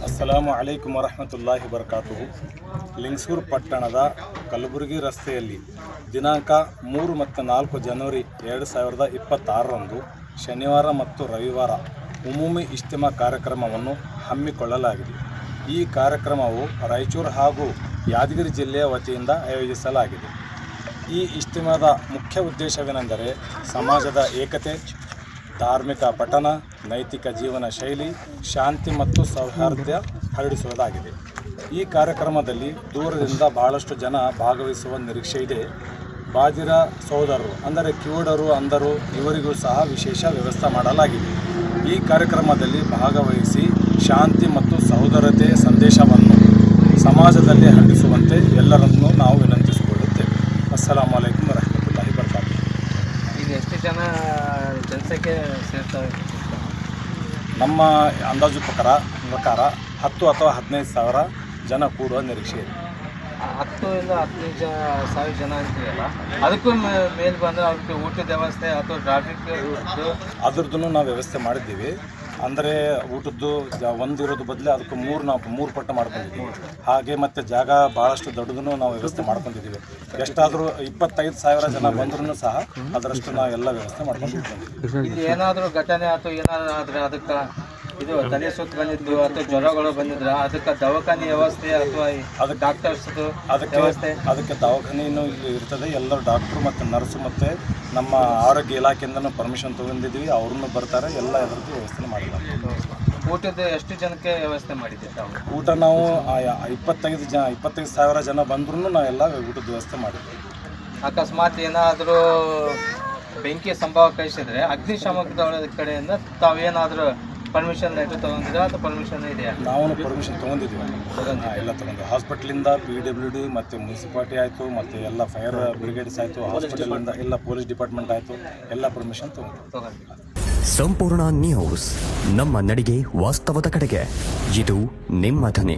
ಅಸ್ಸಲಾಮು ಅಲೈಕುಮ್ ವರಹಮತುಲ್ಲಾಹಿ ವಬರಕಾತುಹು. ಲಿಂಗಸೂರು ಪಟ್ಟಣದ ಕಲಬುರಗಿ ರಸ್ತೆಯಲ್ಲಿ ದಿನಾಂಕ 3 ಮತ್ತು 4 ಜನವರಿ 2026ರಂದು ಶನಿವಾರ ಮತ್ತು ರವಿವಾರ ಉಮೂಮಿ ಇಜ್ತಿಮಾ ಕಾರ್ಯಕ್ರಮವನ್ನು ಹಮ್ಮಿಕೊಳ್ಳಲಾಗಿದೆ. ಈ ಕಾರ್ಯಕ್ರಮವು ರಾಯಚೂರು ಹಾಗೂ ಯಾದಗಿರಿ ಜಿಲ್ಲೆಯ ವತಿಯಿಂದ ಆಯೋಜಿಸಲಾಗಿದೆ. ಈ ಇಜ್ತಿಮಾದ ಮುಖ್ಯ ಉದ್ದೇಶವೇನೆಂದರೆ ಸಮಾಜದ ಏಕತೆ, ಧಾರ್ಮಿಕ ಪಠಣ, ನೈತಿಕ ಜೀವನ ಶೈಲಿ, ಶಾಂತಿ ಮತ್ತು ಸೌಹಾರ್ದ ಹರಡಿಸುವುದಾಗಿದೆ. ಈ ಕಾರ್ಯಕ್ರಮದಲ್ಲಿ ದೂರದಿಂದ ಬಹಳಷ್ಟು ಜನ ಭಾಗವಹಿಸುವ ನಿರೀಕ್ಷೆ ಇದೆ. ಬಾದಿರ ಸಹೋದರರು ಅಂದರೆ ಕಿವುಡರು ಅಂಧರು ಇವರಿಗೂ ಸಹ ವಿಶೇಷ ವ್ಯವಸ್ಥೆ ಮಾಡಲಾಗಿದೆ. ಈ ಕಾರ್ಯಕ್ರಮದಲ್ಲಿ ಭಾಗವಹಿಸಿ ಶಾಂತಿ ಮತ್ತು ಸಹೋದರತೆ ಸಂದೇಶವನ್ನು ಸಮಾಜದಲ್ಲಿ ಹರಡಿಸುವಂತೆ ಎಲ್ಲರನ್ನೂ ನಾವು ವಿನಂತಿಸಿಕೊಳ್ಳುತ್ತೇವೆ. ಅಸ್ಸಲಾಮು ಅಲೈಕುಮ್ ವರಹಮತುಲ್ಲಾಹಿ ವಬರಕಾತುಹು. ಈಗ ಎಷ್ಟು ಜನ ಜನಸಂಖ್ಯೆ ಸೇರ್ತಾರೆ? ನಮ್ಮ ಅಂದಾಜು ಪ್ರಕಾರ 10 ಅಥವಾ 15 ಸಾವಿರ ಜನ ಕೂಡುವ ನಿರೀಕ್ಷೆ ಇದೆ. 10 ಇಂದ 15 ಸಾವಿರ ಜನ ಅಂತೀರಲ್ಲ, ಅದಕ್ಕೂ ಮೇಲೆ ಬಂದರೆ ಅದಕ್ಕೆ ಊಟದ ವ್ಯವಸ್ಥೆ ಅಥವಾ ಟ್ರಾಫಿಕ್ ಅದ್ರದ್ದು ನಾವು ವ್ಯವಸ್ಥೆ ಮಾಡಿದ್ದೀವಿ. ಅಂದರೆ ಊಟದ್ದು ಒಂದಿರೋದು ಬದಲು ಅದಕ್ಕೆ ಮೂರು ಪಟ್ಟು ಮಾಡ್ಕೊಂಡಿದ್ದೀವಿ. ಹಾಗೆ ಮತ್ತು ಜಾಗ ಭಾಳಷ್ಟು ದೊಡ್ಡದನ್ನು ನಾವು ವ್ಯವಸ್ಥೆ ಮಾಡ್ಕೊಂಡಿದ್ದೀವಿ. ಎಷ್ಟಾದರೂ 25,000 ಜನ ಬಂದ್ರೂ ಸಹ ಅದರಷ್ಟು ನಾವು ಎಲ್ಲ ವ್ಯವಸ್ಥೆ ಮಾಡ್ಕೊಂಡು ಇಟ್ಕೊಂಡಿದ್ದೀವಿ. ಇಲ್ಲಿ ಏನಾದರೂ ಘಟನೆ ಅಥವಾ ಏನಾದರೂ ಆದರೆ ಅದಕ್ಕೆ ಇದು ತಲೆ ಸುತ್ತು ಬಂದಿದ್ದು ಅಥವಾ ಜ್ವರಗಳು ಬಂದಿದ್ರೆ ಅದಕ್ಕೆ ದವಾಖಾನೆ ವ್ಯವಸ್ಥೆ ಅಥವಾ ಅದಕ್ಕೆ ಡಾಕ್ಟರ್ಸ್ದು ವ್ಯವಸ್ಥೆ? ಅದಕ್ಕೆ ದವಾಖಾನೆಯೂ ಇಲ್ಲಿ ಇರ್ತದೆ. ಎಲ್ಲರೂ ಡಾಕ್ಟ್ರು ಮತ್ತು ನರ್ಸು ಮತ್ತು ನಮ್ಮ ಆರೋಗ್ಯ ಇಲಾಖೆಯಿಂದನೂ ಪರ್ಮಿಷನ್ ತೊಗೊಂಡಿದ್ದೀವಿ. ಅವ್ರನ್ನೂ ಬರ್ತಾರೆ. ಎಲ್ಲ ಎಲ್ಲರದ್ದು ವ್ಯವಸ್ಥೆ ಮಾಡಿದ್ದಾರೆ. ಊಟದ ಎಷ್ಟು ಜನಕ್ಕೆ ವ್ಯವಸ್ಥೆ ಮಾಡಿದ್ದೀವಿ ತಾವು? ಊಟ ನಾವು 25,000 ಜನ ಬಂದ್ರೂ ನಾವೆಲ್ಲ ಊಟದ ವ್ಯವಸ್ಥೆ ಮಾಡಿದ್ದೀವಿ. ಅಕಸ್ಮಾತ್ ಏನಾದರೂ ಬೆಂಕಿ ಸಂಭವ ಕಳಿಸಿದ್ರೆ ಅಗ್ನಿಶಾಮಕ ದಳದ ಕಡೆಯಿಂದ ತಾವೇನಾದರೂ ಪರ್ಮಿಷನ್ ಲೆಟರ್ ತೊಗೊಂಡಿದ್ರೆ ಅದು ಪರ್ಮಿಷನ್ ಇದೆಯಾ? ನಾವು ಪರ್ಮಿಷನ್ ತೊಗೊಂಡಿದ್ದೀವಿ. ಎಲ್ಲ ತೊಗೊಂಡು ಹಾಸ್ಪಿಟ್ಲಿಂದ PWD ಮತ್ತು ಮುನ್ಸಿಪಾಲ್ಟಿ ಆಯಿತು ಮತ್ತು ಎಲ್ಲ ಫೈರ್ ಬ್ರಿಗೇಡ್ಸ್ ಆಯಿತು, ಹಾಸ್ಪಿಟಲಿಂದ ಎಲ್ಲ ಪೊಲೀಸ್ ಡಿಪಾರ್ಟ್ಮೆಂಟ್ ಆಯಿತು, ಎಲ್ಲ ಪರ್ಮಿಷನ್ ತೊಗೊಂಡು. ಸಂಪೂರ್ಣ ನ್ಯೂಸ್, ನಮ್ಮ ನಡಿಗೆ ವಾಸ್ತವದ ಕಡೆಗೆ. ಇದು ನಿಮ್ಮ ಧ್ವನಿ.